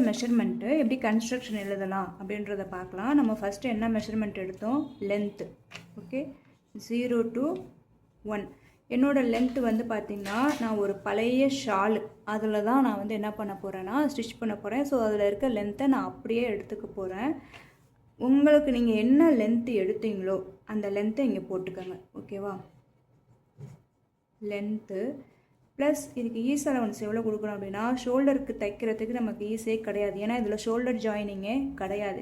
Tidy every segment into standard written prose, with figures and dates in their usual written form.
Measurement எப்படி construction எழுதலாம் அப்படின்றத பார்க்கலாம். நம்ம ஃபஸ்ட்டு என்ன மெஷர்மெண்ட் எடுத்தோம்? லென்த்து. Okay, 0 to 1. என்னோடய லென்த்து வந்து பார்த்திங்கன்னா, நான் ஒரு பழைய ஷாலு அதில் தான் நான் வந்து என்ன பண்ண போகிறேன்னா ஸ்டிச் பண்ண போகிறேன். ஸோ அதில் இருக்க லென்த்தை நான் அப்படியே எடுத்துக்க போகிறேன். உங்களுக்கு நீங்கள் என்ன லென்த்து எடுத்தீங்களோ அந்த லென்த்தை இங்கே போட்டுக்கோங்க. ஓகேவா? லென்த்து ப்ளஸ் இதுக்கு ஈஸ் அலவன்ஸ் எவ்வளோ கொடுக்குறோம் அப்படின்னா, ஷோல்டருக்கு தைக்கிறதுக்கு நமக்கு ஈஸே கிடையாது. ஏன்னா இதில் ஷோல்டர் ஜாயினிங்கே கிடையாது.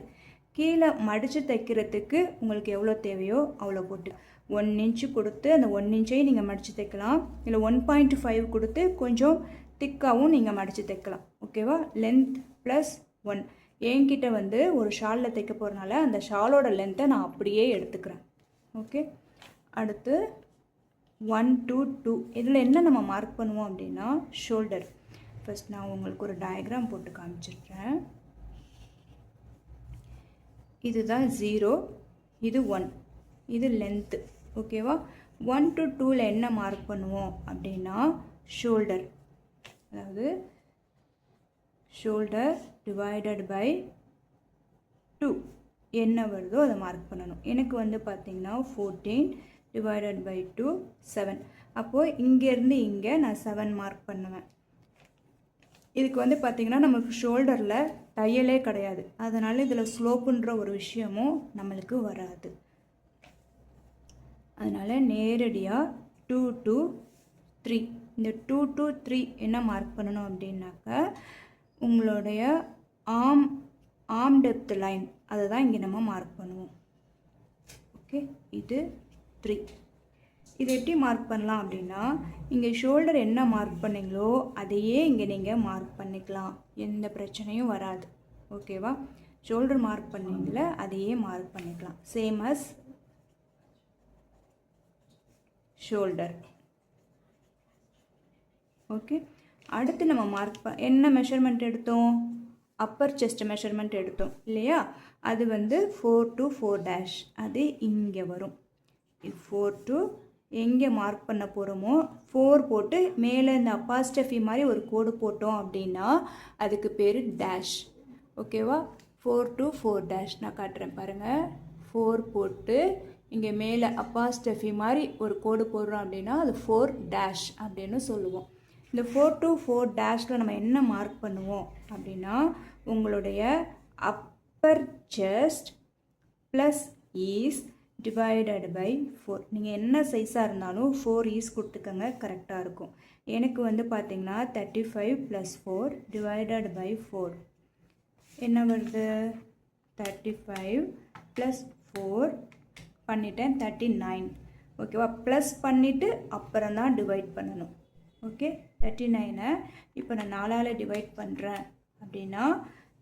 கீழே மடித்து தைக்கிறதுக்கு உங்களுக்கு எவ்வளோ தேவையோ அவ்வளோ போட்டு 1 இன்ச்சு கொடுத்து அந்த 1 இன்ச்சையும் நீங்கள் மடித்து தைக்கலாம். இல்லை 1.5 கொடுத்து கொஞ்சம் திக்காகவும் நீங்கள் மடித்து தைக்கலாம். ஓகேவா? Length plus 1. என்கிட்ட வந்து ஒரு ஷாலில் தைக்க போகிறனால அந்த ஷாலோட லென்த்தை நான் அப்படியே எடுத்துக்கிறேன். ஓகே, அடுத்து 1 to 2. இதில் என்ன நம்ம மார்க் பண்ணுவோம் அப்படின்னா ஷோல்டர். ஃபஸ்ட் நான் உங்களுக்கு ஒரு டயக்ராம் போட்டு காமிச்சிடுறேன். இதுதான் 0, இது 1, இது லென்த்து. ஓகேவா? 1 to 2ல் என்ன மார்க் பண்ணுவோம் அப்படின்னா ஷோல்டர், அதாவது ஷோல்டர் டிவைடட் பை 2 என்ன வருதோ அதை மார்க் பண்ணணும். எனக்கு வந்து பார்த்திங்கன்னா 14 divided by 2 7. அப்போது இங்கேருந்து இங்கே நான் 7 மார்க் பண்ணுவேன். இதுக்கு வந்து பார்த்திங்கன்னா நமக்கு ஷோல்டரில் தையலே கிடையாது. அதனால் இதில் ஸ்லோப்புன்ற ஒரு விஷயமும் நம்மளுக்கு வராது. அதனால் நேரடியாக 2 to 3, இந்த 2 to 3 என்ன மார்க் பண்ணணும் அப்படின்னாக்கா உங்களுடைய ஆர்ம் டெப்த் லைன் அதை தான் இங்கே நம்ம மார்க் பண்ணுவோம். ஓகே, இது 3. இது எப்படி மார்க் பண்ணலாம் அப்படின்னா, இங்கே ஷோல்டர் என்ன மார்க் பண்ணிங்களோ அதையே இங்கே நீங்கள் மார்க் பண்ணிக்கலாம். எந்த பிரச்சனையும் வராது. ஓகேவா? ஷோல்டர் மார்க் பண்ணிங்கள அதையே மார்க் பண்ணிக்கலாம். Same as shoulder. ஓகே, அடுத்து நம்ம மார்க் என்ன மெஷர்மெண்ட் எடுத்தோம்? அப்பர் செஸ்ட் மெஷர்மெண்ட் எடுத்தோம் இல்லையா? அது வந்து 4 to 4'. அது இங்கே வரும். 4 to எங்கே மார்க் பண்ண போகிறோமோ 4 போட்டு மேலே இந்த அப்பாஸ்டஃபி மாதிரி ஒரு கோடு போட்டோம் அப்படின்னா அதுக்கு பேர் டேஷ். ஓகேவா? 4 to 4'. நான் காட்டுறேன் பாருங்கள். 4 போட்டு இங்கே மேலே அப்பாஸ்டஃபி மாதிரி ஒரு கோடு போடுறோம் அப்படின்னா அது 4' அப்படின்னு சொல்லுவோம். இந்த 4 to 4'ல் நம்ம என்ன மார்க் பண்ணுவோம் அப்படின்னா உங்களுடைய upper chest plus is divided by 4. நீங்கள் என்ன சைஸாக இருந்தாலும் 4 ஈஸ் கொடுத்துக்கங்க, கரெக்டாக இருக்கும். எனக்கு வந்து பார்த்திங்கன்னா 35 + 4 டிவைடட் பை 4 என்ன வருது? 35 + 4 பண்ணிட்டேன், 39. ஓகேவா? ப்ளஸ் பண்ணிவிட்டு அப்புறம் தான் டிவைட் பண்ணணும். ஓகே, 39 இப்போ நான் 4ஆல் டிவைட் பண்ணுறேன் அப்படின்னா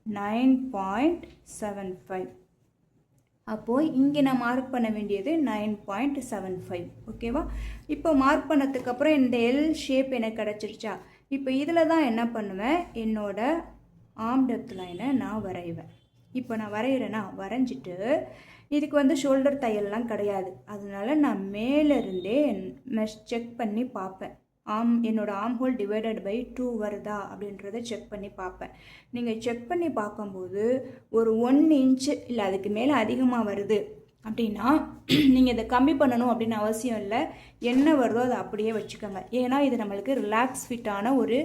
9.75. அப்போது இங்கே நான் மார்க் பண்ண வேண்டியது 9.75. ஓகேவா? இப்போ மார்க் பண்ணதுக்கப்புறம் இந்த எல் ஷேப் எனக்கு கிடச்சிருச்சா? இப்போ இதில் தான் என்ன பண்ணுவேன், என்னோடய ஆர்ம் டெப்த் லைனை நான் வரைவேன். இப்போ நான் வரைகிறேன்னா வரைஞ்சிட்டு இதுக்கு வந்து ஷோல்டர் தையல்லாம் கிடையாது. அதனால நான் மேலேருந்தே செக் பண்ணி பார்ப்பேன். என்னோடய ஆர்ம் ஹோல் டிவைடட் பை 2 வருதா அப்படின்றத செக் பண்ணி பார்ப்பேன். நீங்கள் செக் பண்ணி பார்க்கும்போது ஒரு 1 இன்ச்சு இல்லை அதுக்கு மேலே அதிகமாக வருது அப்படின்னா நீங்கள் இதை கம்மி பண்ணணும் அப்படின்னு அவசியம் இல்லை. என்ன வருதோ அதை அப்படியே வச்சுக்கோங்க. ஏன்னா இது நம்மளுக்கு ரிலாக்ஸ் ஃபிட்டான ஒரு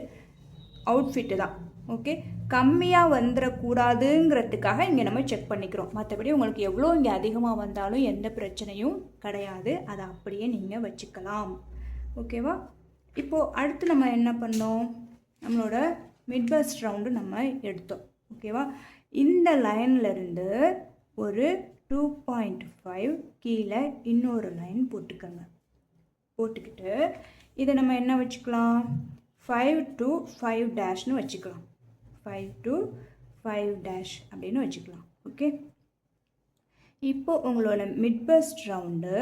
அவுட்ஃபிட்டு தான். ஓகே, கம்மியாக வந்துடக்கூடாதுங்கிறதுக்காக இங்கே நம்ம செக் பண்ணிக்கிறோம். மற்றபடி உங்களுக்கு எவ்வளோ இங்கே அதிகமாக வந்தாலும் எந்த பிரச்சனையும் கிடையாது. அதை அப்படியே நீங்கள் வச்சுக்கலாம். ஓகேவா? இப்போது அடுத்து நம்ம என்ன பண்ணோம்? நம்மளோட மிட் பஸ்ட் ரவுண்டு நம்ம எடுத்தோம். ஓகேவா? இந்த லைன்லேருந்து ஒரு 2.5 கீழே இன்னொரு லைன் போட்டுக்கோங்க. போட்டுக்கிட்டு இதை நம்ம என்ன வச்சுக்கலாம்? 5 to 5' வச்சுக்கலாம். 5 to 5' அப்படின்னு வச்சுக்கலாம். ஓகே, இப்போது உங்களோட mid bust round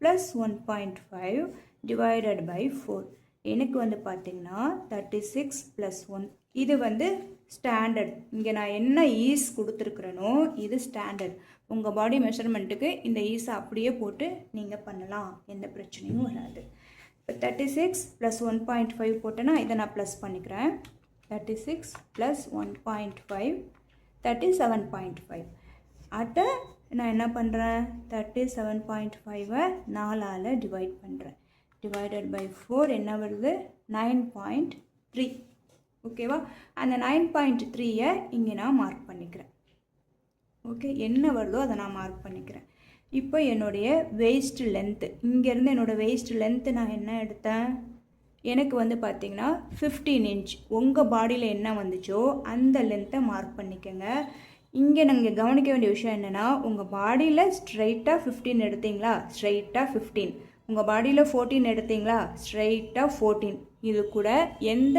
plus 1.5 divided by 4 எனக்கு வந்து பார்த்திங்கன்னா 36 + 1. இது வந்து ஸ்டாண்டர்ட். இங்கே நான் என்ன ஈஸ் கொடுத்துருக்குறேனோ இது ஸ்டாண்டர்ட். உங்கள் பாடி மெஷர்மெண்ட்டுக்கு இந்த ஈஸை அப்படியே போட்டு நீங்கள் பண்ணலாம், எந்த பிரச்சனையும் வராது. இப்போ 36 + 1.5 போட்டேன்னா இதை நான் ப்ளஸ் பண்ணிக்கிறேன். 36 plus 1.5 37.5. அட்டை நான் என்ன பண்ணுறேன், 37.5 4ஆல் டிவைட் பண்ணுறேன். டிவைடட் பை 4 என்ன வருது, 9.3. ஓகேவா? அந்த 9.3 இங்கே நான் மார்க் பண்ணிக்கிறேன். ஓகே, என்ன வருதோ அதை நான் மார்க் பண்ணிக்கிறேன். இப்போ என்னுடைய வேஸ்ட் லென்த்து, இங்கேருந்து என்னோடய வேஸ்ட் லென்த்து நான் என்ன எடுத்தேன், எனக்கு வந்து பார்த்திங்கன்னா 15 inch. உங்கள் பாடியில் என்ன வந்துச்சோ அந்த லென்த்தை மார்க் பண்ணிக்கோங்க. இங்கே நாங்கள் கவனிக்க வேண்டிய விஷயம் என்னென்னா, உங்கள் பாடியில் ஸ்ட்ரைட்டாக 15 எடுத்தீங்களா, ஸ்ட்ரைட்டாக 15. உங்கள் பாடியில் 14 எடுத்தீங்களா, ஸ்ட்ரைட்டாக 14. இது கூட எந்த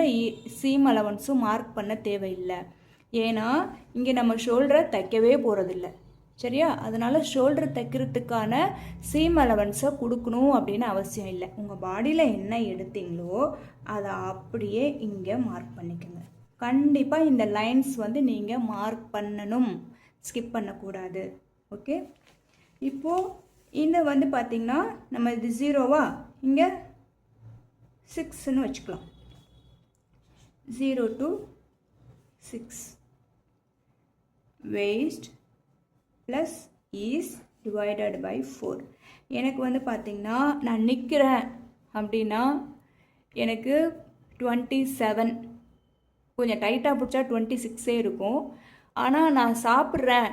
சீம் அலவன்ஸும் மார்க் பண்ண தேவையில்லை. ஏன்னா இங்கே நம்ம ஷோல்டரை தைக்கவே போகிறதில்ல, சரியா? அதனால் ஷோல்டர் தைக்கிறதுக்கான சீம் அலவன்ஸை கொடுக்கணும் அப்படின்னு அவசியம் இல்லை. உங்கள் பாடியில் என்ன எடுத்தீங்களோ அதை அப்படியே இங்கே மார்க் பண்ணிக்கோங்க. கண்டிப்பாக இந்த லைன்ஸ் வந்து நீங்கள் மார்க் பண்ணணும், ஸ்கிப் பண்ணக்கூடாது. ஓகே, இப்போது இந்த வந்து பார்த்திங்கன்னா நம்ம இது 0வா, இங்கே 6ன்னு வச்சுக்கலாம். 0 to 6 waist plus is divided by 4. எனக்கு வந்து பார்த்திங்கன்னா நான் நிற்கிறேன் அப்படின்னா எனக்கு 27, கொஞ்சம் டைட்டாக பிடிச்சா 26 இருக்கும். ஆனால் நான் சாப்பிட்றேன்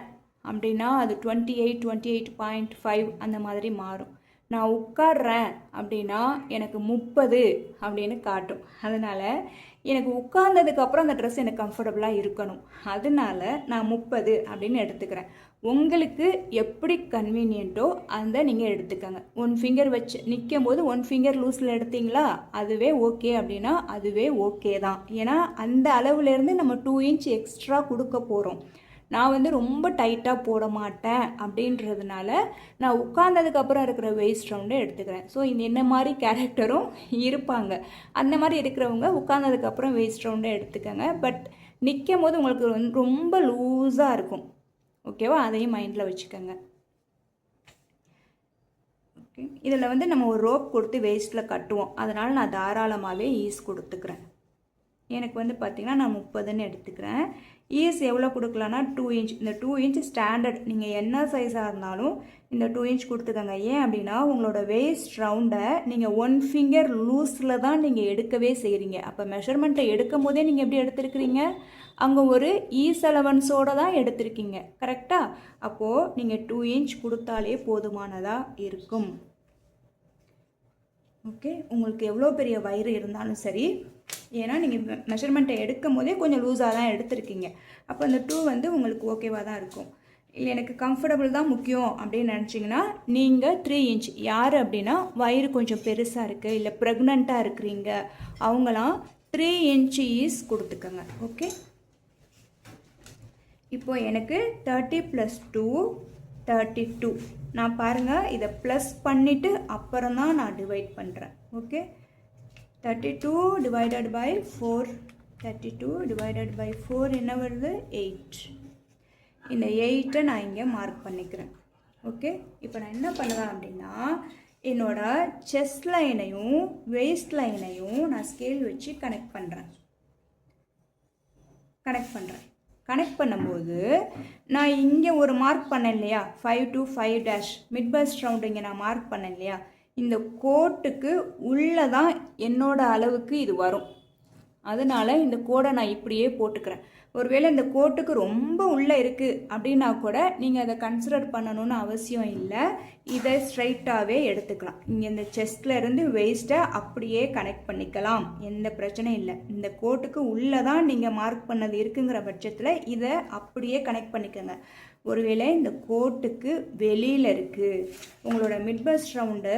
அப்படின்னா அது 28, 28.5 அந்த மாதிரி மாறும். நான் உட்கார்றேன் அப்படின்னா எனக்கு 30 அப்படின்னு காட்டும். அதனால் எனக்கு உட்கார்ந்ததுக்கப்புறம் அந்த ட்ரெஸ் எனக்கு கம்ஃபர்டபுளாக இருக்கணும். அதனால நான் 30 அப்படின்னு எடுத்துக்கிறேன். உங்களுக்கு எப்படி கன்வீனியன்ட்டோ அந்த நீங்கள் எடுத்துக்கோங்க. 1 ஃபிங்கர் வச்சு நிற்கும் போது 1 ஃபிங்கர் லூஸில் எடுத்தீங்களா, அதுவே ஓகே அப்படின்னா அதுவே ஓகே தான். ஏன்னா அந்த அளவுலேருந்து நம்ம 2 inch எக்ஸ்ட்ரா கொடுக்க போகிறோம். நான் வந்து ரொம்ப டைட்டாக போட மாட்டேன் அப்படின்றதுனால நான் உட்கார்ந்ததுக்கப்புறம் இருக்கிற வேஸ்ட் ரவுண்டை எடுத்துக்கிறேன். ஸோ இந்த என்ன மாதிரி கேரக்டரும் இருப்பாங்க. அந்த மாதிரி இருக்கிறவங்க உட்கார்ந்ததுக்கப்புறம் வேஸ்ட் ரவுண்டை எடுத்துக்கோங்க. பட் நிற்கும் போது உங்களுக்கு ரொம்ப லூஸாக இருக்கும். ஓகேவா? அதையும் மைண்டில் வச்சுக்கோங்க. ஓகே, இதில் வந்து நம்ம ஒரு ரோப் கொடுத்து வேஸ்ட்டில் கட்டுவோம். அதனால் நான் தாராளமாகவே ஈஸ் கொடுத்துக்கிறேன். எனக்கு வந்து பார்த்திங்கன்னா நான் 30ன்னு எடுத்துக்கிறேன். ஈஸ் எவ்வளோ கொடுக்கலான்னா 2 inch. இந்த 2 inch ஸ்டாண்டர்ட். நீங்கள் என்ன சைஸாக இருந்தாலும் இந்த 2 inch கொடுத்துக்கோங்க. ஏன் அப்படின்னா உங்களோட வேஸ்ட் ரவுண்டை நீங்கள் 1 ஃபிங்கர் லூஸில் தான் நீங்கள் எடுக்கவே செய்கிறீங்க. அப்போ மெஷர்மெண்ட்டை எடுக்கும் போதே நீங்கள் எப்படி எடுத்துருக்கிறீங்க, அங்கே ஒரு ஈஸ் அலவன்ஸோடு தான் எடுத்திருக்கீங்க. கரெக்டாக? அப்போது நீங்கள் 2 inch கொடுத்தாலே போதுமானதாக இருக்கும். ஓகே, உங்களுக்கு எவ்வளோ பெரிய வயிறு இருந்தாலும் சரி, ஏன்னா நீங்கள் மெஷர்மெண்ட்டை எடுக்கும் போதே கொஞ்சம் லூஸாக தான் எடுத்திருக்கீங்க. அப்போ அந்த 2 வந்து உங்களுக்கு ஓகேவாக தான் இருக்கும். இல்லை எனக்கு கம்ஃபர்டபுள் தான் முக்கியம் அப்படின்னு நினச்சிங்கன்னா நீங்கள் 3 inch. யார் அப்படின்னா வயிறு கொஞ்சம் பெருசாக இருக்குது, இல்லை ப்ரெக்னெண்ட்டாக இருக்கிறீங்க, அவங்களாம் 3 inch ஈஸ் கொடுத்துக்கோங்க. ஓகே, இப்போது எனக்கு 30 + 2 32. நான் பாருங்கள் இதை ப்ளஸ் பண்ணிவிட்டு அப்புறம் தான் நான் டிவைட் பண்ணுறேன். Okay, 32 divided by 4. 32 divided by 4 என்ன வருது, 8. இந்த 8 நான் இங்கே மார்க் பண்ணிக்கிறேன். ஓகே, இப்போ நான் என்ன பண்ணுவேன் அப்படின்னா என்னோட செஸ்ட் லைனையும் வேஸ்ட் லைனையும் நான் ஸ்கேல் வச்சு கனெக்ட் பண்ணுறேன். கனெக்ட் பண்ணும்போது நான் இங்கே ஒரு மார்க் பண்ணேன் இல்லையா, 5 to 5' மிட் பஸ்ட் ரவுண்ட் இங்கே நான் மார்க் பண்ணேன் இல்லையா, இந்த கோட்டுக்கு உள்ளே தான் என்னோட அளவுக்கு இது வரும். அதனால் இந்த கோடை நான் இப்படியே போட்டுக்கிறேன். ஒருவேளை இந்த கோட்டுக்கு ரொம்ப உள்ளே இருக்குது அப்படின்னா கூட நீங்கள் அதை கன்சிடர் பண்ணணும்னு அவசியம் இல்லை. இதை ஸ்ட்ரைட்டாகவே எடுத்துக்கலாம். இங்கே இந்த செஸ்ட்லேருந்து வேஸ்ட்டை அப்படியே கனெக்ட் பண்ணிக்கலாம், எந்த பிரச்சனையும் இல்லை. இந்த கோட்டுக்கு உள்ளே தான் நீங்கள் மார்க் பண்ணது இருக்குங்கிற பட்சத்தில் இதை அப்படியே கனெக்ட் பண்ணிக்கோங்க. ஒருவேளை இந்த கோட்டுக்கு வெளியில் இருக்குது, உங்களோட மிட் பஸ்ட் ரவுண்டு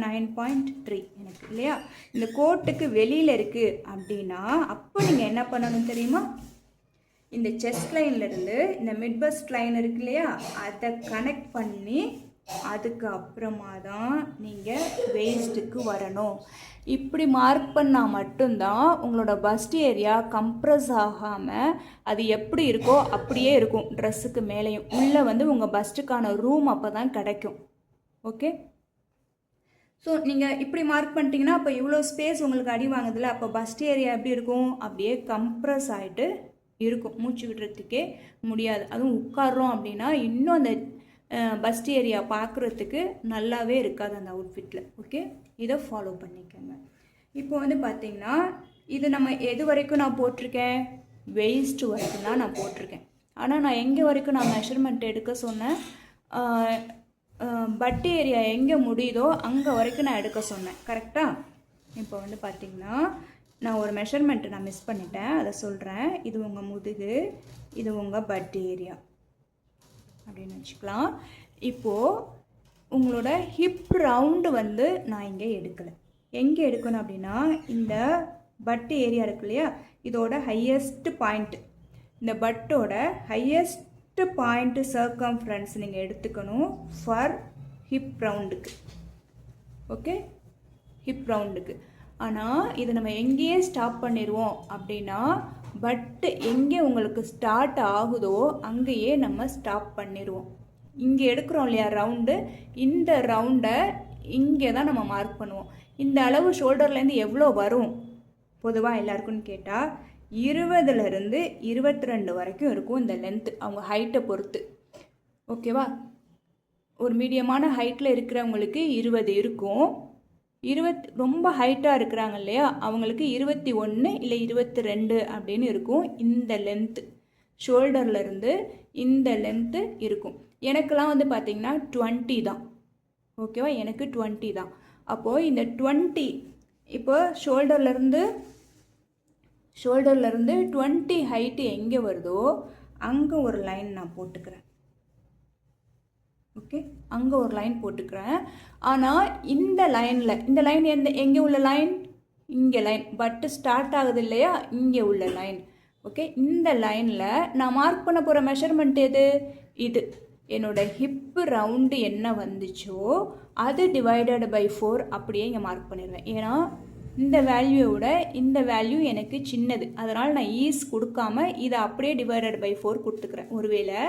9.3 எனக்கு இல்லையா, இந்த கோட்டுக்கு வெளியில் இருக்குது அப்படின்னா அப்போ நீங்கள் என்ன பண்ணணும் தெரியுமா, இந்த செஸ்ட் லைன்லேருந்து இந்த மிட் பஸ்ட் லைன் இருக்கு இல்லையா, அதை கனெக்ட் பண்ணி அதுக்கு அப்புறமா தான் நீங்கள் வேஸ்ட்டுக்கு வரணும். இப்படி மார்க் பண்ணால் மட்டும்தான் உங்களோட பஸ்ட் ஏரியா கம்ப்ரஸ் ஆகாமல் அது எப்படி இருக்கோ அப்படியே இருக்கும். ட்ரெஸ்ஸுக்கு மேலேயும் உள்ளே வந்து உங்கள் பஸ்ட்டுக்கான ரூம் அப்போ தான் கிடைக்கும். ஓகே, ஸோ நீங்கள் இப்படி மார்க் பண்ணிட்டீங்கன்னா அப்போ இவ்வளோ ஸ்பேஸ் உங்களுக்கு அடி வாங்குதில்ல, அப்போ பஸ்ட் ஏரியா எப்படி இருக்கும், அப்படியே கம்ப்ரஸ் ஆகிட்டு இருக்கும், மூச்சு விடுறதுக்கே முடியாது. அதுவும் உட்காடுறோம் அப்படின்னா இன்னும் அந்த பஸ்ட் ஏரியா பார்க்குறதுக்கு நல்லாவே இருக்காது அந்த அவுட்ஃபிட்டில். ஓகே, இதை ஃபாலோ பண்ணிக்கோங்க. இப்போ வந்து பார்த்திங்கன்னா இது நம்ம எது வரைக்கும் நான் போட்டிருக்கேன், வெயிஸ்ட் வரைக்கும் தான் நான் போட்டிருக்கேன். ஆனால் நான் எங்கே வரைக்கும் நான் மெஷர்மெண்ட் எடுக்க சொன்னேன், பட் ஏரியா எங்கே முடியுதோ அங்கே வரைக்கும் நான் எடுக்க சொன்னேன். கரெக்டாக? இப்போ வந்து பார்த்திங்கன்னா நான் ஒரு மெஷர்மெண்ட்டு நான் மிஸ் பண்ணிட்டேன், அதை சொல்கிறேன். இது உங்கள் முதுகு, இது உங்கள் பட் ஏரியா அப்படின்னு வச்சுக்கலாம். இப்போது உங்களோட ஹிப் ரவுண்டு வந்து நான் இங்கே எடுக்கலை. எங்கே எடுக்கணும் அப்படின்னா இந்த பட் ஏரியா இருக்கு இல்லையா, இதோட ஹையஸ்ட் பாயிண்ட், இந்த பட்டோட ஹையஸ்ட் பாயிண்ட்டு சர்க்கம்ஃபரன்ஸ் நீங்கள் எடுத்துக்கணும் ஃபார் ஹிப் ரவுண்டுக்கு. ஓகே, ஹிப் ரவுண்டுக்கு. ஆனால் இது நம்ம எங்கேயே ஸ்டாப் பண்ணிடுவோம் அப்படின்னா, பட்டு எங்கே உங்களுக்கு ஸ்டார்ட் ஆகுதோ அங்கேயே நம்ம ஸ்டாப் பண்ணிடுவோம். இங்கே எடுக்கிறோம் இல்லையா ரவுண்டு, இந்த ரவுண்டை இங்கே தான் நம்ம மார்க் பண்ணுவோம். இந்த அளவு ஷோல்டர்லேருந்து எவ்வளோ வரும் பொதுவாக எல்லாருக்குன்னு கேட்டால் 20லேருந்து 22 வரைக்கும் இருக்கும் இந்த லென்த்து, அவங்க ஹைட்டை பொறுத்து. ஓகேவா? ஒரு மீடியமான ஹைட்டில் இருக்கிறவங்களுக்கு 20 இருக்கும். ரொம்ப ஹைட்டாக இருக்கிறாங்க இல்லையா, அவங்களுக்கு 21 இல்லை 22 அப்படின்னு இருக்கும் இந்த லென்த்து. ஷோல்டர்லேருந்து இந்த லென்த்து இருக்கும். எனக்கெல்லாம் வந்து பார்த்திங்கன்னா 20 தான். ஓகேவா? எனக்கு 20 தான். அப்போது இந்த 20 இப்போ ஷோல்டர்லேருந்து 20 ஹைட்டு எங்கே வருதோ அங்கே ஒரு லைன் நான் போட்டுக்கிறேன். ஓகே, அங்கே ஒரு லைன் போட்டுக்கிறேன். ஆனால் இந்த லைன் எங்கே உள்ள லைன், இங்கே லைன், பட்டு ஸ்டார்ட் ஆகுது இல்லையா, இங்கே உள்ள லைன். ஓகே, இந்த லைனில் நான் மார்க் பண்ண போகிற மெஷர்மெண்ட் எது, இது என்னோட ஹிப்பு ரவுண்டு என்ன வந்துச்சோ அது டிவைடட் பை 4 அப்படியே இங்கே மார்க் பண்ணிடுவேன். ஏன்னா இந்த வேல்யூவோட இந்த வேல்யூ எனக்கு சின்னது, அதனால் நான் ஈஸ் கொடுக்காம இதை அப்படியே டிவைடட் பை 4 கொடுத்துக்கிறேன். ஒருவேளை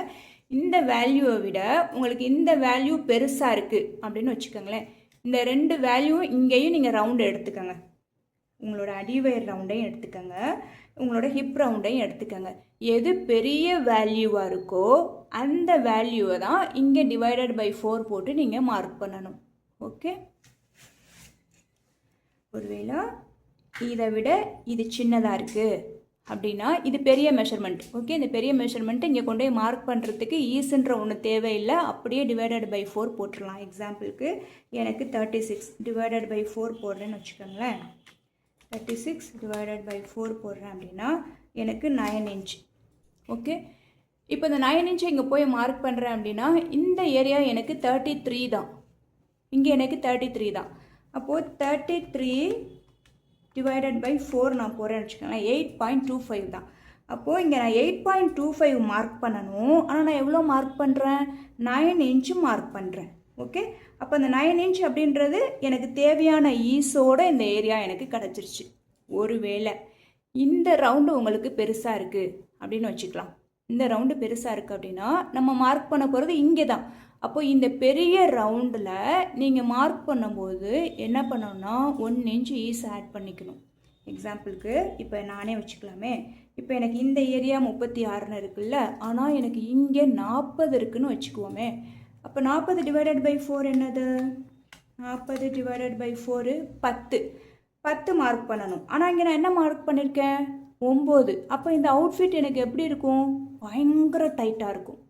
இந்த வேல்யூவை விட உங்களுக்கு இந்த வேல்யூ பெருசாக இருக்குது அப்படின்னு வச்சுக்கோங்களேன், இந்த 2 வேல்யூ இங்கேயும் நீங்கள் ரவுண்டு எடுத்துக்கோங்க. உங்களோட அடிவயர் ரவுண்டையும் எடுத்துக்கோங்க, உங்களோட ஹிப் ரவுண்டையும் எடுத்துக்கோங்க. எது பெரிய வேல்யூவாக இருக்கோ அந்த வேல்யூவை தான் இங்கே டிவைடட் பை 4 போட்டு நீங்கள் மார்க் பண்ணணும். ஓகே, ஒருவேளை இதை விட இது சின்னதாக இருக்குது அப்படின்னா இது பெரிய மெஷர்மெண்ட். ஓகே, இந்த பெரிய மெஷர்மெண்ட்டு இங்கே கொண்டு போய் மார்க் பண்ணுறதுக்கு ஈஸுன்ற ஒன்று தேவையில்லை, அப்படியே டிவைடட் பை 4 போட்டுடலாம். எக்ஸாம்பிளுக்கு எனக்கு 36 டிவைடட் பை 4 போடுறேன்னு வச்சுக்கோங்களேன். 36 டிவைடட் பை 4 போடுறேன் அப்படின்னா எனக்கு 9 இன்ச். ஓகே, இப்போ இந்த 9 இன்ச்சை இங்கே போய் மார்க் பண்ணுறேன் அப்படின்னா இந்த ஏரியா எனக்கு 33 தான், இங்கே எனக்கு 33 தான். அப்போது 33 டிவைடட் பை 4 நான் போகிறேன்னு வச்சுக்கோங்களேன், 8.25 தான். அப்போது இங்கே நான் 8.25 மார்க் பண்ணணும். ஆனால் நான் எவ்வளோ மார்க் பண்ணுறேன், 9 இன்ச்சு மார்க் பண்ணுறேன். ஓகே, அப்போ அந்த 9 இன்ச் அப்படின்றது எனக்கு தேவையான ஈஸோட இந்த ஏரியா எனக்கு கிடச்சிருச்சு. ஒருவேளை இந்த ரவுண்டு உங்களுக்கு பெருசாக இருக்குது அப்படின்னு வச்சுக்கலாம், இந்த ரவுண்டு பெருசாக இருக்குது அப்படின்னா நம்ம மார்க் பண்ண போகிறது இங்கே தான். அப்போது இந்த பெரிய ரவுண்டில் நீங்கள் மார்க் பண்ணும்போது என்ன பண்ணணும்னா 1 இன்ச் ஈஸ் ஆட் பண்ணிக்கணும். எக்ஸாம்பிளுக்கு இப்போ நானே வச்சுக்கலாமே, இப்போ எனக்கு இந்த ஏரியா 36ன்னு இருக்குல்ல, ஆனால் எனக்கு இங்கே 40 இருக்குதுன்னு வச்சுக்குவோமே. அப்போ 40 டிவைடட் பை 4 என்னது, 40 டிவைடட் பை 4 10 மார்க் பண்ணணும். ஆனால் இங்கே நான் என்ன மார்க் பண்ணியிருக்கேன், 9. அப்போ இந்த அவுட்ஃபிட் எனக்கு எப்படி இருக்கும், பயங்கர டைட்டாக இருக்கும்.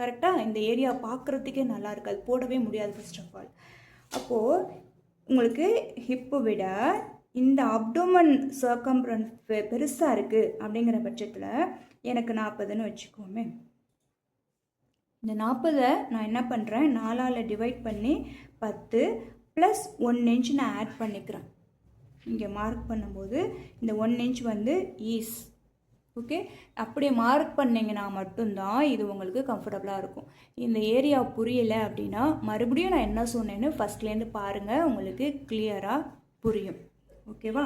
கரெக்டாக? இந்த ஏரியா பார்க்குறதுக்கே நல்லா இருக்காது, போடவே முடியாது ஃபர்ஸ்ட் ஆஃப் ஆல். அப்போது உங்களுக்கு ஹிப்பை விட இந்த அப்டோமன் சர்க்கம்ஃபரன்ஸ் பெருசாக இருக்குது அப்படிங்கிற பட்சத்தில் எனக்கு 40ன்னு வச்சுக்கோமே. இந்த 40 நான் என்ன பண்ணுறேன், 4ஆல் டிவைட் பண்ணி 10 ப்ளஸ் 1 இன்ச் நான் ஆட் பண்ணிக்கிறேன். இங்கே மார்க் பண்ணும்போது இந்த 1 இன்ச் வந்து ஈஸ். ஓகே, அப்படியே மார்க் பண்ணிங்கன்னா மட்டும்தான் இது உங்களுக்கு கம்ஃபர்டபுளாக இருக்கும். இந்த ஏரியா புரியலை அப்படின்னா மறுபடியும் நான் என்ன சொன்னேன்னு ஃபஸ்ட்லேருந்து பாருங்கள், உங்களுக்கு கிளியராக புரியும். ஓகேவா?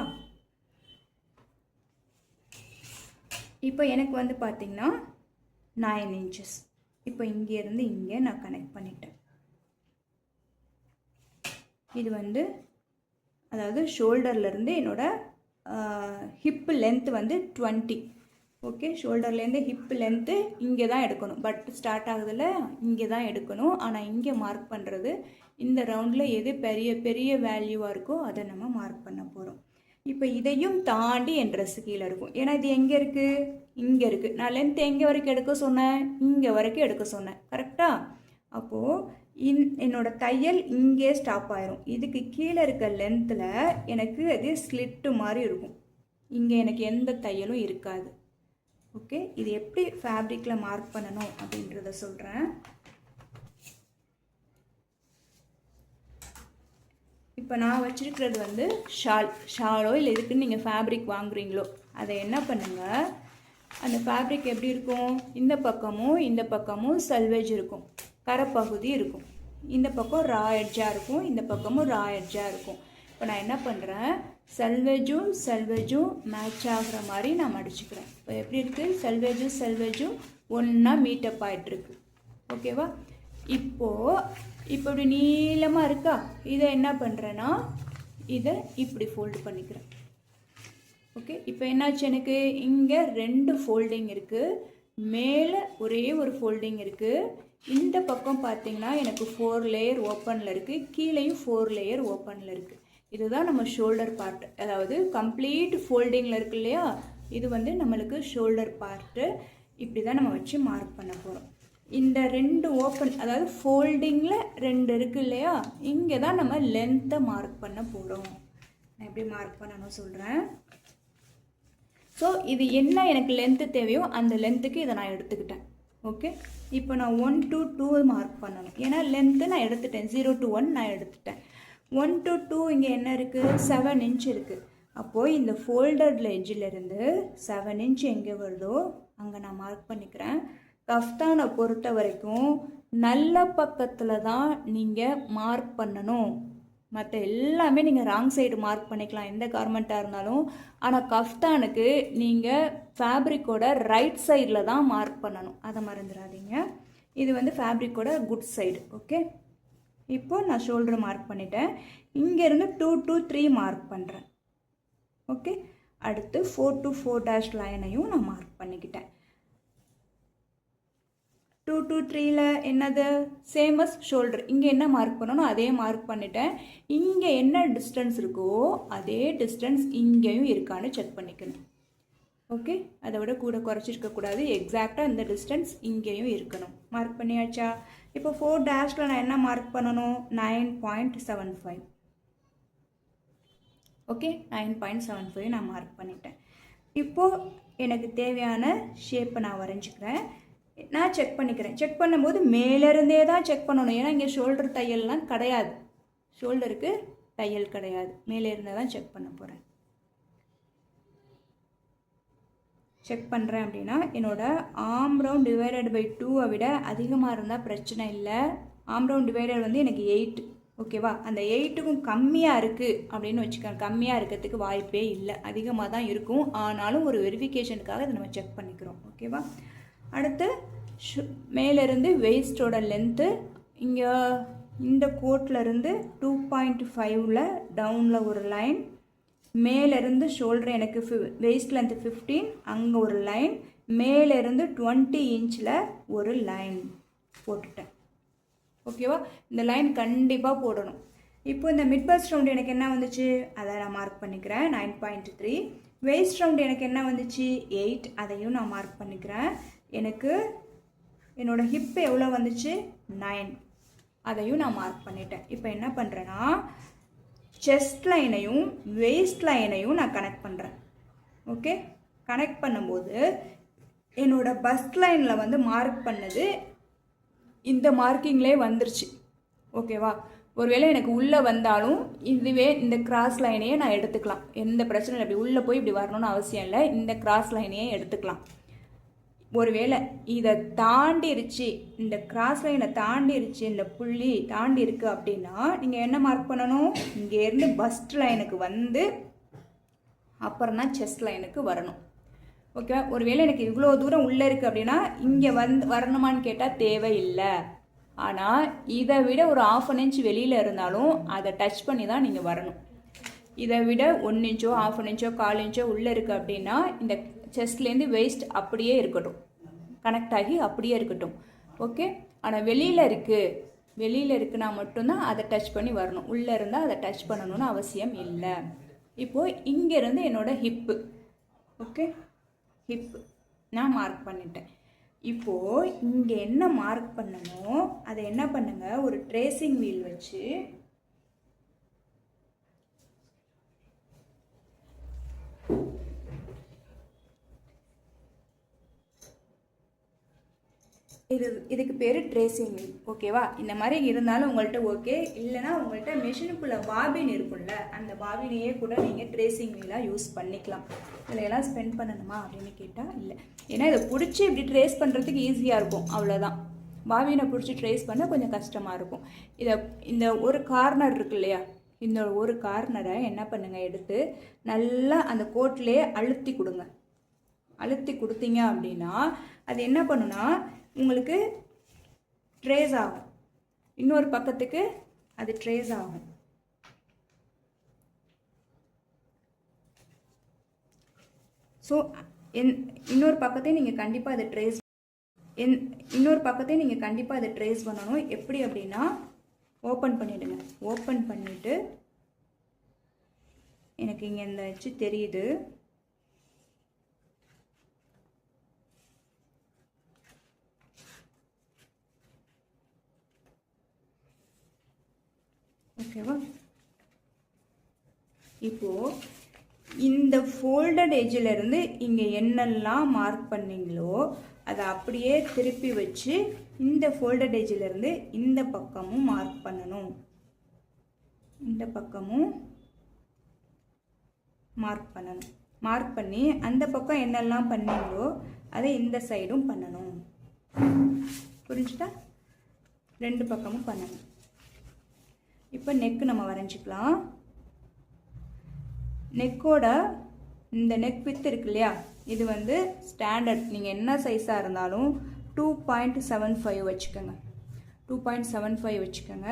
இப்போ எனக்கு வந்து பார்த்திங்கன்னா 9 இன்ச்சஸ். இப்போ இங்கேருந்து இங்கே நான் கனெக்ட் பண்ணிட்டேன். இது வந்து அதாவது ஷோல்டர்லேருந்து என்னோட ஹிப்பு லென்த்து வந்து 20. ஓகே, ஷோல்டர்லேருந்து ஹிப்பு லென்த்து இங்கே தான் எடுக்கணும். பட் ஸ்டார்ட் ஆகுதில்ல, இங்கே தான் எடுக்கணும். ஆனால் இங்கே மார்க் பண்ணுறது இந்த ரவுண்டில் எது பெரிய பெரிய வேல்யூவாக இருக்கோ அதை நம்ம மார்க் பண்ண போகிறோம். இப்போ இதையும் தாண்டி என் ட்ரெஸ்ஸு கீழே இருக்கும். ஏன்னா இது எங்கே இருக்குது? இங்கே இருக்குது. நான் லென்த் எங்கே வரைக்கும் எடுக்க சொன்னேன்? இங்கே வரைக்கும் எடுக்க சொன்னேன். கரெக்டாக? அப்போது என்னோட தையல் இங்கே ஸ்டாப் ஆயிரும். இதுக்கு கீழே இருக்க லென்த்தில் எனக்கு அது ஸ்லிட்டு மாதிரி இருக்கும். இங்கே எனக்கு எந்த தையலும் இருக்காது. ஓகே, இது எப்படி ஃபேப்ரிக்கில் மார்க் பண்ணணும் அப்படின்றத சொல்கிறேன். இப்போ நான் வச்சுருக்கிறது வந்து ஷாலோ இல்லை இதுக்குன்னு நீங்கள் ஃபேப்ரிக் வாங்குறீங்களோ அதை என்ன பண்ணுங்கள், அந்த ஃபேப்ரிக் எப்படி இருக்கும்? இந்த பக்கமும் சல்வேஜ் இருக்கும், கரைப்பகுதி இருக்கும். இந்த பக்கம் ரா எட்ஜாக இருக்கும், இந்த பக்கமும் ரா எட்ஜாக இருக்கும். இப்போ நான் என்ன பண்ணுறேன், சல்வேஜும் மேட்ச் ஆகிற மாதிரி நான் மடிச்சுக்கிறேன். இப்போ எப்படி இருக்குது? சல்வேஜும் ஒன்றா மீட்டப் ஆகிட்டுருக்கு. ஓகேவா? இப்போது இப்படி நீளமாக இருக்கா, இதை என்ன பண்ணுறேன்னா இதை இப்படி ஃபோல்டு பண்ணிக்கிறேன். ஓகே, இப்போ என்னாச்சு, எனக்கு இங்கே 2 ஃபோல்டிங் இருக்குது, மேலே ஒரே ஒரு ஃபோல்டிங் இருக்குது. இந்த பக்கம் பார்த்திங்கன்னா எனக்கு 4 லேயர் ஓப்பனில் இருக்குது, கீழேயும் 4 லேயர் ஓப்பனில் இருக்குது. இதுதான் நம்ம ஷோல்டர் பார்ட், அதாவது கம்ப்ளீட் ஃபோல்டிங்கில் இருக்கு இல்லையா, இது வந்து நம்மளுக்கு ஷோல்டர் பார்ட்டு. இப்படி தான் நம்ம வச்சு மார்க் பண்ண போகிறோம். இந்த 2 ஓப்பன், அதாவது ஃபோல்டிங்கில் 2 இருக்குது இல்லையா, இங்கே தான் நம்ம லென்த்தை மார்க் பண்ண போகிறோம். நான் எப்படி மார்க் பண்ணணும் சொல்கிறேன். ஸோ இது என்ன எனக்கு லென்த்து தேவையோ அந்த லென்த்துக்கு இதை நான் எடுத்துக்கிட்டேன். ஓகே, இப்போ நான் 1 to 2 மார்க் பண்ணணும். ஏன்னா லென்த்து நான் எடுத்துட்டேன், 0 to 1 நான் எடுத்துட்டேன். 1 to 2 இங்கே என்ன இருக்குது? 7 inch இருக்குது. அப்போது இந்த ஃபோல்டரில் எட்ஜிலேருந்து 7 inch எங்கே வருதோ அங்கே நான் மார்க் பண்ணிக்கிறேன். கஃப்தானை பொறுத்த வரைக்கும் நல்ல பக்கத்தில் தான் நீங்கள் மார்க் பண்ணணும். மற்ற எல்லாமே நீங்கள் ராங் சைடு மார்க் பண்ணிக்கலாம், எந்த கார்மெண்ட்டாக இருந்தாலும். ஆனால் கஃப்தானுக்கு நீங்கள் ஃபேப்ரிக்கோட ரைட் சைடில் தான் மார்க் பண்ணணும், அதை மறந்துடாதீங்க. இது வந்து ஃபேப்ரிக்கோட குட் சைடு. ஓகே, இப்போது நான் ஷோல்டர் மார்க் பண்ணிட்டேன். இங்கேருந்து 2 to 3 மார்க் பண்ணுறேன். ஓகே, அடுத்து 4 to 4' லைனையும் நான் மார்க் பண்ணிக்கிட்டேன். 2 to 3ல என்னது? Same as shoulder. இங்கே என்ன மார்க் பண்ணணும் அதே மார்க் பண்ணிட்டேன். இங்கே என்ன டிஸ்டன்ஸ் இருக்கோ அதே டிஸ்டன்ஸ் இங்கேயும் இருக்கான்னு செக் பண்ணிக்கணும். ஓகே, அதை விட கூட குறைச்சிருக்கக்கூடாது, எக்ஸாக்டாக இந்த டிஸ்டன்ஸ் இங்கேயும் இருக்கணும். மார்க் பண்ணியாச்சா? இப்போ 4' நான் என்ன மார்க் பண்ணணும்? 9.75. ஓகே, 9.75 நான் மார்க் பண்ணிட்டேன். இப்போது எனக்கு தேவையான ஷேப்பை நான் வரைஞ்சிக்கிறேன். நான் செக் பண்ணிக்கிறேன். செக் பண்ணும்போது மேலேருந்தே தான் செக் பண்ணணும். ஏன்னா இங்கே ஷோல்டர் தையல்லாம் கிடையாது, ஷோல்டருக்கு தையல் கிடையாது, மேலே இருந்தே தான் செக் பண்ண போகிறேன். செக் பண்ணுறேன் அப்படின்னா என்னோடய ஆர்ம் ரவுண்ட் டிவைடட் பை 2 விட அதிகமாக இருந்தால் பிரச்சனை இல்லை. ஆர்ம் ரவுண்ட் டிவைடட் வந்து எனக்கு 8. ஓகேவா? அந்த 8க்கும் கம்மியாக இருக்குது அப்படின்னு வச்சுக்கோங்க. கம்மியாக இருக்கிறதுக்கு வாய்ப்பே இல்லை, அதிகமாக தான் இருக்கும். ஆனாலும் ஒரு வெரிஃபிகேஷனுக்காக இதை நம்ம செக் பண்ணிக்கிறோம். ஓகேவா? அடுத்து மேலேருந்து வெயிஸ்டோட லென்த்து இங்கே இந்த கோட்லேருந்து 2.5ல் டவுனில் ஒரு லைன், மேலேருந்து ஷோல்டர் எனக்கு வெயிஸ்ட் லென்த்து 15, அங்கே ஒரு லைன், மேலேருந்து 20 inchல ஒரு லைன் போட்டுட்டேன். ஓகேவா? இந்த லைன் கண்டிப்பாக போடணும். இப்போ இந்த மிட் பஸ்ட் ரவுண்ட் எனக்கு என்ன வந்துச்சு அதை நான் மார்க் பண்ணிக்கிறேன், 9.3. வெயிஸ்ட் ரவுண்ட் எனக்கு என்ன வந்துச்சு 8, அதையும் நான் மார்க் பண்ணிக்கிறேன். எனக்கு என்னோட ஹிப் எவ்வளோ வந்துச்சு 9, அதையும் நான் மார்க் பண்ணிட்டேன். இப்போ என்ன பண்ணுறேன்னா செஸ்ட் லைனையும் வெயிஸ்ட் லைனையும் நான் கனெக்ட் பண்ணுறேன். ஓகே, கனெக்ட் பண்ணும்போது என்னோட பஸ்ட் லைனில் வந்து மார்க் பண்ணது இந்த மார்க்கிங்லேயே வந்துருச்சு. ஓகேவா? ஒருவேளை எனக்கு உள்ளே வந்தாலும் இதுவே இந்த கிராஸ் லைனையே நான் எடுத்துக்கலாம், எந்த பிரச்சனையும் இல்லை. இப்படி உள்ளே போய் இப்படி வரணும்னு அவசியம் இல்லை, இந்த கிராஸ் லைனையே எடுத்துக்கலாம். ஒருவேளை இதை தாண்டிருச்சு, இந்த கிராஸ் லைனை தாண்டிருச்சு, இந்த புள்ளி தாண்டி இருக்குது அப்படின்னா நீங்கள் என்ன மார்க் பண்ணணும்? இங்கேருந்து பஸ்ட் லைனுக்கு வந்து அப்புறம் தான் செஸ்ட் லைனுக்கு வரணும். ஓகேவா? ஒருவேளை எனக்கு இவ்வளோ தூரம் உள்ளே இருக்குது அப்படின்னா இங்கே வரணுமான்னு கேட்டால் தேவையில்லை. ஆனால் இதை விட ஒரு 1/2 இன்ச் வெளியில் இருந்தாலும் அதை டச் பண்ணி தான் நீங்கள் வரணும். இதை விட 1 இன்ச்சோ 1/2 இன்ச்சோ 1/4 இன்ச்சோ உள்ளே இருக்குது அப்படின்னா இந்த செஸ்ட்லேருந்து வெயிஸ்ட் அப்படியே இருக்கட்டும், கனெக்ட் ஆகி அப்படியே இருக்கட்டும். ஓகே. ஆனால் வெளியில் இருக்குன்னா மட்டும்தான் அதை டச் பண்ணி வரணும். உள்ளே இருந்தால் அதை டச் பண்ணணும்னு அவசியம் இல்லை. இப்போது இங்கேருந்து என்னோட ஹிப்பு, ஓகே, ஹிப்பு நான் மார்க் பண்ணிட்டேன். இப்போது இங்கே என்ன மார்க் பண்ணணும் அதை என்ன பண்ணுங்கள், ஒரு ட்ரேசிங் வீல் வச்சு இதுக்கு பேர் ட்ரேசிங் வீல். ஓகேவா? இந்த மாதிரி இருந்தாலும் உங்கள்கிட்ட ஓகே, இல்லைனா உங்கள்கிட்ட மெஷினுக்குள்ளே பாபின் இருக்கும்ல, அந்த பாபினையே கூட நீங்கள் ட்ரேசிங் வீலாக யூஸ் பண்ணிக்கலாம். இதில் எல்லாம் ஸ்பெண்ட் பண்ணணுமா அப்படின்னு கேட்டால் இல்லை. ஏன்னா இதை பிடிச்சி இப்படி ட்ரேஸ் பண்ணுறதுக்கு ஈஸியாக இருக்கும், அவ்வளோதான். பாபினை பிடிச்சி ட்ரேஸ் பண்ண கொஞ்சம் கஷ்டமாக இருக்கும். இந்த ஒரு கார்னர் இருக்கு இல்லையா, இந்த ஒரு கார்னரை என்ன பண்ணுங்கள், எடுத்து நல்லா அந்த கோட்லேயே அழுத்தி கொடுங்க. அழுத்தி கொடுத்தீங்க அப்படின்னா அது என்ன பண்ணுன்னா உங்களுக்கு ட்ரேஸ் ஆகும், இன்னொரு பக்கத்துக்கு அது ட்ரேஸ் ஆகும். ஸோ இன்னொரு பக்கத்தையும் நீங்கள் கண்டிப்பாக அதை ட்ரேஸ் பண்ணணும். எப்படி அப்படின்னா ஓப்பன் பண்ணிவிடுங்க. ஓப்பன் பண்ணிவிட்டு எனக்கு இங்கே இந்த வச்சு தெரியுது, ஓகேவா? இப்போது இந்த ஃபோல்டட் எஜ்ஜிலேருந்து இங்கே என்னெல்லாம் மார்க் பண்ணீங்களோ அதை அப்படியே திருப்பி வச்சு இந்த ஃபோல்டட் எஜ்ஜிலேருந்து இந்த பக்கமும் மார்க் பண்ணணும். இந்த பக்கமும் மார்க் பண்ணணும். மார்க் பண்ணி அந்த பக்கம் என்னெல்லாம் பண்ணீங்களோ அதை இந்த சைடும் பண்ணணும். புரிஞ்சுட்டா? 2 பக்கமும் பண்ணணும். இப்போ நெக்கு நம்ம வரைஞ்சிக்கலாம். நெக்கோட இந்த நெக் வித் இருக்கு இல்லையா, இது வந்து ஸ்டாண்டர்ட். நீங்கள் என்ன சைஸாக இருந்தாலும் 2.75 வச்சுக்கோங்க. 2.75 வச்சுக்கோங்க.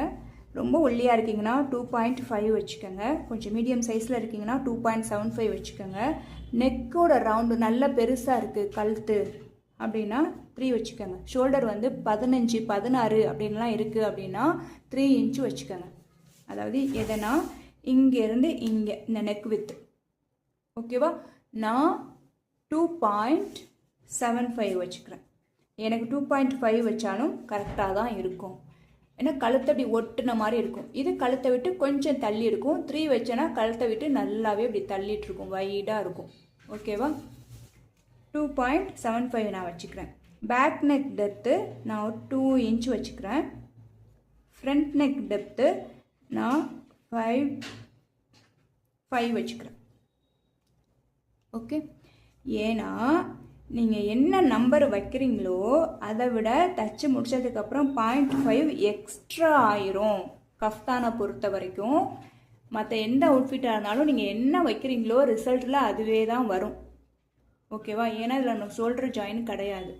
ரொம்ப ஒல்லியாக இருக்கீங்கன்னா 2.5 வச்சுக்கோங்க. கொஞ்சம் மீடியம் சைஸில் இருக்கீங்கன்னா 2.75 வச்சுக்கோங்க. நெக்கோட ரவுண்டு நல்ல பெருசாக இருக்குது கழுத்து அப்படின்னா 3 வச்சுக்கோங்க. ஷோல்டர் வந்து 15 16 அப்படின்லாம் இருக்குது அப்படின்னா 3 இன்ச்சு வச்சுக்கோங்க. அதாவது எதனா இங்கேருந்து இங்கே இந்த நெக் வித்து, ஓகேவா? நான் 2.75 வச்சுக்கிறேன். எனக்கு 2.5 வச்சாலும் கரெக்டாக தான் இருக்கும். ஏன்னா கழுத்தை அப்படி ஒட்டுன மாதிரி இருக்கும். இது கழுத்தை விட்டு கொஞ்சம் தள்ளி இருக்கும். 3 வச்சேன்னா கழுத்தை விட்டு நல்லாவே இப்படி தள்ளிட்டு இருக்கும், வைடாக இருக்கும். ஓகேவா? 2.75 நான் வச்சுக்கிறேன். பேக் நெக் டெப்த்து நான் 2 இன்ச் வச்சுக்கிறேன். ஃப்ரண்ட் நெக் டெப்த்து நான் 5 வச்சுக்கிறேன். ஓகே. ஏன்னா நீங்கள் என்ன நம்பர் வைக்கிறீங்களோ அதை விட தச்சு முடிச்சதுக்கப்புறம் 0.5 எக்ஸ்ட்ரா ஆயிரும். கஃப்தானை பொறுத்த வரைக்கும் மற்ற எந்த அவுட்ஃபிட்டாக இருந்தாலும் நீங்கள் என்ன வைக்கிறீங்களோ ரிசல்ட்டில் அதுவே தான் வரும். ஓகேவா? ஏன்னா இதில் நமக்கு ஷோல்டர் ஜாயின் கிடையாது.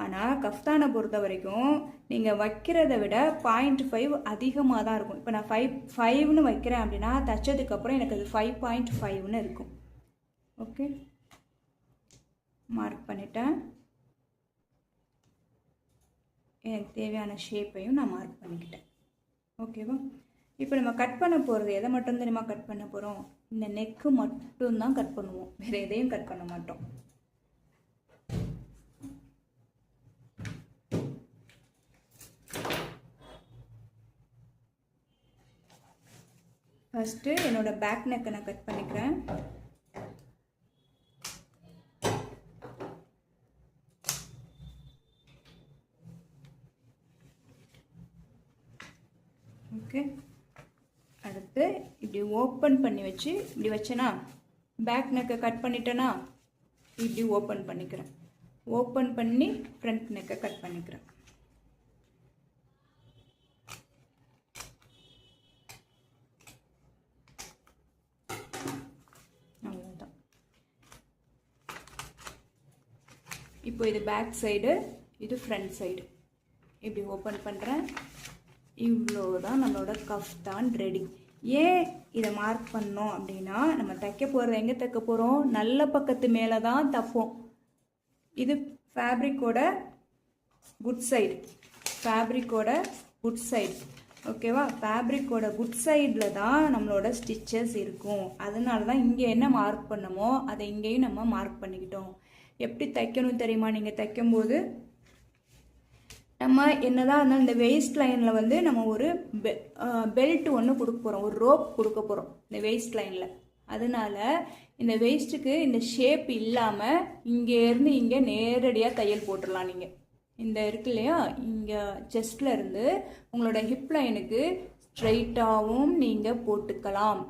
ஆனால் கஃப்தானை பொறுத்த வரைக்கும் நீங்கள் வைக்கிறத விட 0.5 அதிகமாக தான் இருக்கும். இப்போ நான் 5ன்னு வைக்கிறேன் அப்படின்னா தைச்சதுக்கப்புறம் எனக்கு அது 5.5ன்னு இருக்கும். ஓகே, மார்க் பண்ணிட்டேன். எனக்கு தேவையான ஷேப்பையும் நான் மார்க் பண்ணிக்கிட்டேன். ஓகேவா? இப்போ நம்ம கட் பண்ண போகிறது எதை மட்டும் தெரியுமா கட் பண்ண போகிறோம்? இந்த நெக்கு மட்டும்தான் கட் பண்ணுவோம், வேறு எதையும் கட் பண்ண மாட்டோம். ஃபஸ்ட்டு என்னோடய பேக் நெக்கை நான் கட் பண்ணிக்கிறேன். ஓகே, அடுத்து இப்படி ஓப்பன் பண்ணி வச்சு இப்படி வச்சேன்னா பேக் நெக்கை கட் பண்ணிட்டேன்னா இப்படி ஓப்பன் பண்ணிக்கிறேன். ஓப்பன் பண்ணி ஃப்ரண்ட் நெக்கை கட் பண்ணிக்கிறேன். இப்போ இது பேக் சைடு, இது ஃப்ரண்ட் சைடு. இப்படி ஓப்பன் பண்ணுறேன். இவ்வளோதான் நம்மளோட கஃப்தான் ரெடி. ஏன் இதை மார்க் பண்ணோம் அப்படின்னா, நம்ம தைக்க போகிறது எங்கே தைக்க போகிறோம், நல்ல பக்கத்து மேலே தான் தைப்போம். இது ஃபேப்ரிக்கோட குட் சைடு, ஃபேப்ரிக்கோட குட் சைடு, ஓகேவா? ஃபேப்ரிக்கோட குட் சைடில் தான் நம்மளோட ஸ்டிச்சஸ் இருக்கும். அதனால தான் இங்கே என்ன மார்க் பண்ணமோ அதை இங்கேயும் நம்ம மார்க் பண்ணிக்கிட்டோம். எப்படி தைக்கணும் தெரியுமா? நீங்கள் தைக்கும்போது நம்ம என்னதான் இருந்தாலும் இந்த வெயிஸ்ட் லைனில் வந்து நம்ம ஒரு பெல்ட் ஒன்று கொடுக்க போகிறோம், ஒரு ரோப் கொடுக்க போகிறோம் இந்த வெயிஸ்ட் லைனில். அதனால இந்த வெயிஸ்ட்டுக்கு இந்த ஷேப் இல்லாமல் இங்கேருந்து இங்கே நேரடியாக தையல் போட்டுடலாம். நீங்கள் இந்த இருக்கு இல்லையா, இங்கே செஸ்டில் இருந்து உங்களோட ஹிப் லைனுக்கு ஸ்ட்ரைட்டாகவும் நீங்கள் போட்டுக்கலாம்.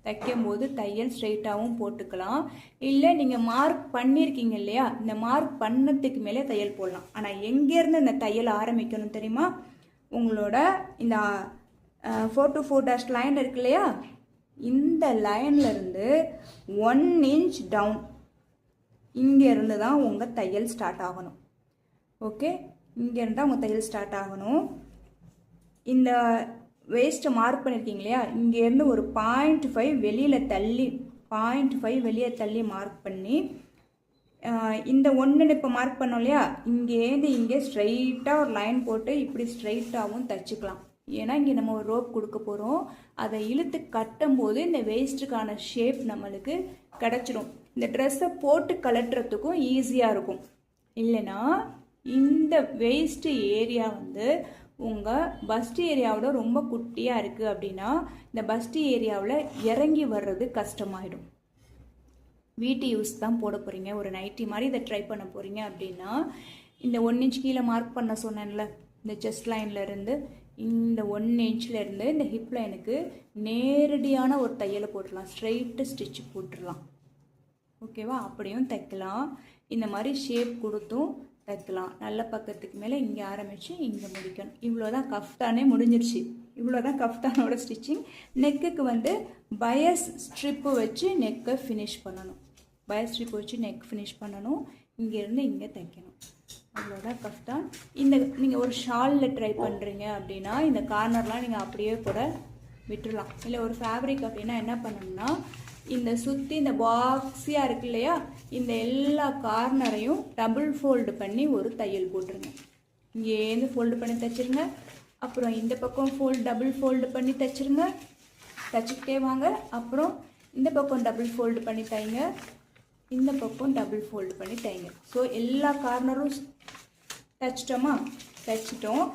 தைக்கும்போது தையல் ஸ்ட்ரைட்டாகவும் போட்டுக்கலாம். இல்லை நீங்கள் மார்க் பண்ணியிருக்கீங்க இல்லையா, இந்த மார்க் பண்ணதுக்கு மேலே தையல் போடலாம். ஆனால் எங்கேருந்து இந்த தையல் ஆரம்பிக்கணும் தெரியுமா? உங்களோட இந்த 4 to 4' லைன் இருக்கு இல்லையா, இந்த லைன்லேருந்து 1 inch டவுன், இங்கேருந்து தான் உங்கள் தையல் ஸ்டார்ட் ஆகணும். ஓகே, இங்கேருந்து தான் உங்கள் தையல் ஸ்டார்ட் ஆகணும். இந்த வேஸ்ட்டை மார்க் பண்ணியிருக்கீங்க இல்லையா, இங்கேருந்து ஒரு 0.5 வெளியில் தள்ளி, 0.5 வெளியே தள்ளி மார்க் பண்ணி, இந்த ஒன்று இப்போ மார்க் பண்ணோம் இல்லையா, இங்கேருந்து இங்கே ஸ்ட்ரைட்டாக ஒரு லைன் போட்டு இப்படி ஸ்ட்ரைட்டாகவும் தைச்சிக்கலாம். ஏன்னா இங்கே நம்ம ஒரு ரோப் கொடுக்க போகிறோம். அதை இழுத்து கட்டும்போது இந்த வேஸ்ட்டுக்கான ஷேப் நம்மளுக்கு கிடச்சிடும். இந்த ட்ரெஸ்ஸை போட்டு கலட்டுறதுக்கும் ஈஸியாக இருக்கும். இல்லைன்னா இந்த வேஸ்ட்டு ஏரியா வந்து உங்கள் பஸ்ட் ஏரியாவோட ரொம்ப குட்டியாக இருக்குது அப்படின்னா இந்த பஸ்ட் ஏரியாவில் இறங்கி வர்றது கஷ்டமாயிடும். வீட்டு யூஸ் தான் போட போகிறீங்க, ஒரு நைட்டி மாதிரி இதை ட்ரை பண்ண போகிறீங்க அப்படின்னா இந்த 1 inch கீழே மார்க் பண்ண சொன்னேன்ல, இந்த செஸ்ட் லைன்லேருந்து இந்த 1 inchலேருந்து இந்த ஹிப் லைனுக்கு நேரடியான ஒரு தையலை போட்டுடலாம், ஸ்ட்ரைட்டு ஸ்டிச்சு போட்டுடலாம். ஓகேவா? அப்படியும் தைக்கலாம். இந்த மாதிரி ஷேப் கொடுத்தும் தைக்கலாம். நல்ல பக்கத்துக்கு மேலே இங்கே ஆரம்பித்து இங்கே முடிக்கணும். இவ்வளோதான் கஃப்தானே முடிஞ்சிருச்சு. இவ்வளோதான் கஃப்தானோட ஸ்டிச்சிங். நெக்குக்கு வந்து பயஸ் ஸ்ட்ரிப்பு வச்சு நெக்கை ஃபினிஷ் பண்ணணும். பயஸ் ஸ்ட்ரிப் வச்சு நெக் ஃபினிஷ் பண்ணணும். இங்கேருந்து இங்கே தைக்கணும். அவ்வளோதான் கஃப்தான். இந்த நீங்கள் ஒரு ஷாலில் ட்ரை பண்ணுறீங்க அப்படின்னா இந்த கார்னர்லாம் நீங்கள் அப்படியே கூட விட்டுடலாம். இல்லை ஒரு ஃபேப்ரிக் அப்படின்னா என்ன பண்ணணும்னா, இந்த சுற்றி இந்த பாக்ஸியாக இருக்கு இல்லையா, இந்த எல்லா கார்னரையும் டபுள் ஃபோல்டு பண்ணி ஒரு தையல் போட்டுருங்க. இங்கேருந்து ஃபோல்டு பண்ணி தைச்சிருங்க. அப்புறம் இந்த பக்கம் டபுள் ஃபோல்டு பண்ணி தைச்சிருங்க. தைச்சிக்கிட்டே வாங்க. அப்புறம் இந்த பக்கம் டபுள் ஃபோல்டு பண்ணி தைங்க, இந்த பக்கம் டபுள் ஃபோல்டு பண்ணி தைங்க. ஸோ எல்லா கார்னரும் தைச்சிட்டோமா? தைச்சிட்டோம்.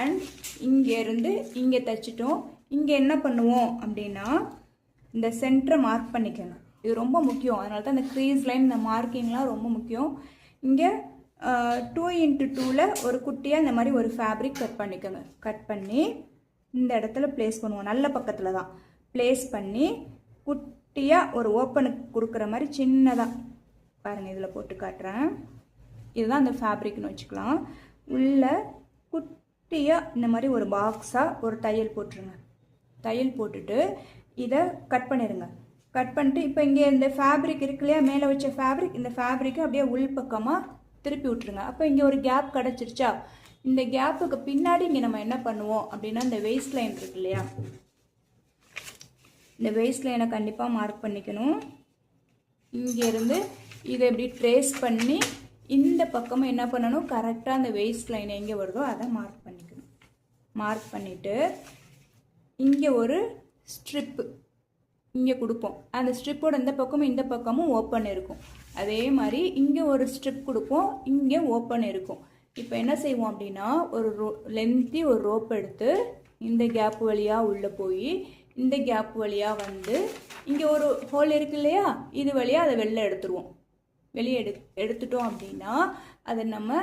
அண்ட் இங்கேருந்து இங்கே தைச்சிட்டோம். இங்கே என்ன பண்ணுவோம் அப்படின்னா இந்த சென்டரை மார்க் பண்ணிக்கணும். இது ரொம்ப முக்கியம். அதனால தான் இந்த க்ரீஸ் லைன், இந்த மார்க்கிங்லாம் ரொம்ப முக்கியம். இங்கே 2x2ல் ஒரு குட்டியாக இந்த மாதிரி ஒரு ஃபேப்ரிக் கட் பண்ணிக்கோங்க. கட் பண்ணி இந்த இடத்துல ப்ளேஸ் பண்ணுவோம். நல்ல பக்கத்தில் தான் ப்ளேஸ் பண்ணி குட்டியாக ஒரு ஓப்பனுக்கு கொடுக்குற மாதிரி சின்னதாக பாருங்கள், இதில் போட்டு காட்டுறேன். இதுதான் அந்த ஃபேப்ரிக்னு வச்சுக்கலாம். உள்ள குட்டியாக இந்த மாதிரி ஒரு பாக்ஸாக ஒரு தையல் போட்டுருங்க. தையல் போட்டுட்டு இதை கட் பண்ணிடுங்க. கட் பண்ணிட்டு இப்போ இங்கே இந்த ஃபேப்ரிக் இருக்கு இல்லையா, மேலே வச்ச ஃபேப்ரிக், இந்த ஃபேப்ரிக்கை அப்படியே உள் பக்கமாக திருப்பி விட்டுருங்க. அப்போ இங்கே ஒரு கேப் கிடச்சிருச்சா, இந்த கேப்புக்கு பின்னாடி இங்கே நம்ம என்ன பண்ணுவோம் அப்படின்னா இந்த வெயிஸ்ட் லைன் இருக்கு இல்லையா, இந்த வெயிஸ்ட் லைனை கண்டிப்பாக மார்க் பண்ணிக்கணும். இங்கேருந்து இதை இப்படி ட்ரேஸ் பண்ணி இந்த பக்கமும் என்ன பண்ணணும், கரெக்டாக அந்த வெயிஸ்ட் லைன் எங்கே வருதோ அதை மார்க் பண்ணிக்கணும். மார்க் பண்ணிவிட்டு இங்கே ஒரு ஸ்ட்ரிப்பு இங்கே கொடுப்போம். அந்த ஸ்ட்ரிப்போட இந்த பக்கமும் இந்த பக்கமும் ஓப்பன் இருக்கும். அதே மாதிரி இங்கே ஒரு ஸ்ட்ரிப் கொடுப்போம், இங்கே ஓப்பன் இருக்கும். இப்போ என்ன செய்வோம் அப்படின்னா ஒரு லென்த்தி ஒரு ரோப் எடுத்து இந்த கேப் வழியாக உள்ளே போய் இந்த கேப் வழியாக வந்து இங்கே ஒரு ஹோல் இருக்கு இல்லையா, இது வழியாக அதை வெளில எடுத்துருவோம். வெளியே எடுத்துட்டோம் அப்படின்னா அதை நம்ம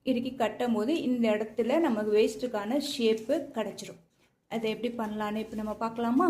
இறுக்கி கட்டும் போது இந்த இடத்துல நமக்கு வேஸ்ட்டுக்கான ஷேப்பு கிடச்சிரும். அதை எப்படி பண்ணலான்னு இப்போ நம்ம பார்க்கலாமா?